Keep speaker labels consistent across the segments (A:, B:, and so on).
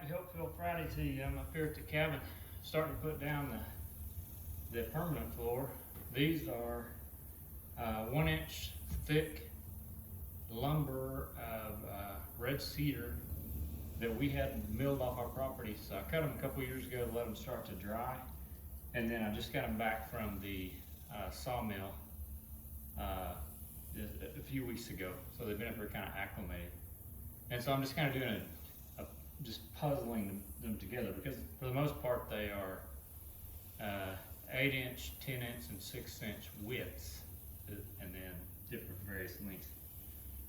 A: Happy Hopeville Friday to you. I'm up here at the cabin starting to put down the permanent floor. These are 1-inch thick lumber of red cedar that we had milled off our property. So I cut them a couple years ago to let them start to dry. And then I just got them back from the sawmill a few weeks ago. So they've been up here kind of acclimated. And so I'm just kind of doing just puzzling them together, because for the most part they are 8-inch, 10-inch, and 6-inch widths, and then different various lengths.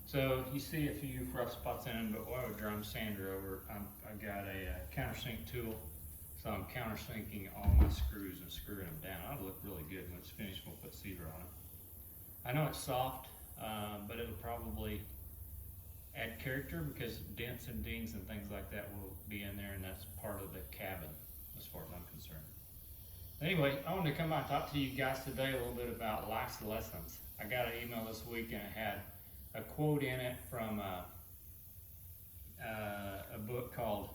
A: So you see a few rough spots in them, but while I drum sander over, I got a countersink tool, so I'm countersinking all my screws and screwing them down. It'll look really good when it's finished. We'll put cedar on it. I know it's soft, but it'll probably add character, because dents and dings and things like that will be in there, and that's part of the cabin as far as I'm concerned. Anyway, I wanted to come out and talk to you guys today a little bit about life's lessons. I got an email this week and it had a quote in it from a book called,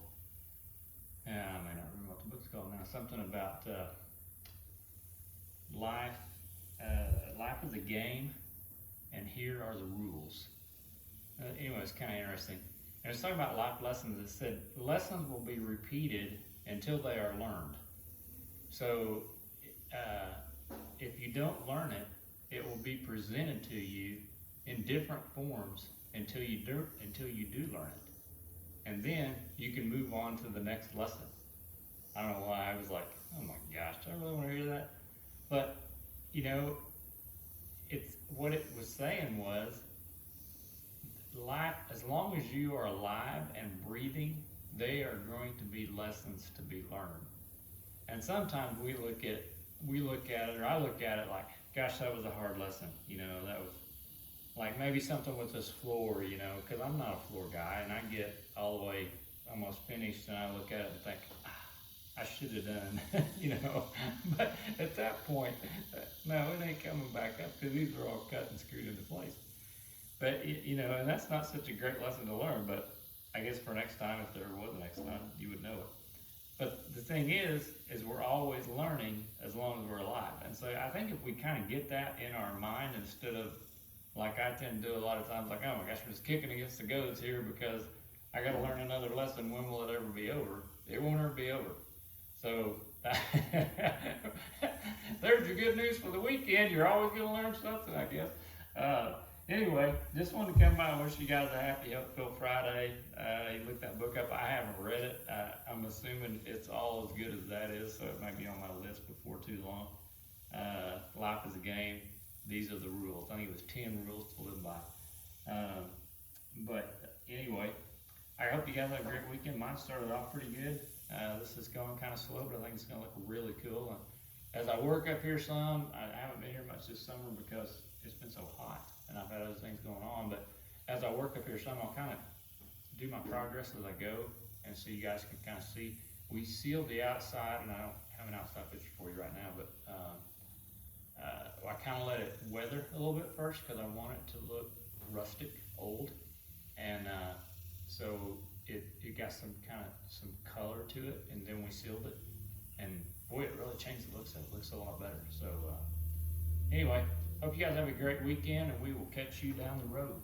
A: I may not remember what the book's called now, something about life is a game and here are the rules. Anyway, it's kind of interesting. And it's talking about life lessons. It said, lessons will be repeated until they are learned. So, if you don't learn it, it will be presented to you in different forms until you do learn it. And then you can move on to the next lesson. I don't know why I was like, oh my gosh, do I really want to hear that? But, you know, it's what it was saying was, life, as long as you are alive and breathing, they are going to be lessons to be learned. And sometimes we look at it, or I look at it like, gosh, that was a hard lesson. You know, that was like maybe something with this floor, you know, because I'm not a floor guy, and I get all the way almost finished, and I look at it and think, I should have done, you know. But at that point, no, it ain't coming back up, because these are all cut and screwed into place. But, you know, and that's not such a great lesson to learn, but I guess for next time, if there was a next time, you would know it. But the thing is we're always learning as long as we're alive. And so I think if we kind of get that in our mind, instead of, like I tend to do a lot of times, like, oh my gosh, we're just kicking against the goads here because I got to learn another lesson. When will it ever be over? It won't ever be over. So there's your good news for the weekend. You're always going to learn something, I guess. Anyway, just wanted to come by and wish you guys a happy Hopeville Friday. You looked that book up. I haven't read it. I'm assuming it's all as good as that is, so it might be on my list before too long. Life is a game. These are the rules. I think it was 10 rules to live by. But anyway, I hope you guys have a great weekend. Mine started off pretty good. This is going kind of slow, but I think it's going to look really cool. And as I work up here some, I haven't been here much this summer because it's been so hot, and I've had other things going on. But as I work up here some, I'll kind of do my progress as I go, and so you guys can kind of see. We sealed the outside, and I don't have an outside picture for you right now, but I kind of let it weather a little bit first, because I want it to look rustic, old, and so it got some color to it, and then we sealed it, and boy, it really changed the looks of it. It looks a lot better. So anyway, hope you guys have a great weekend, and we will catch you down the road.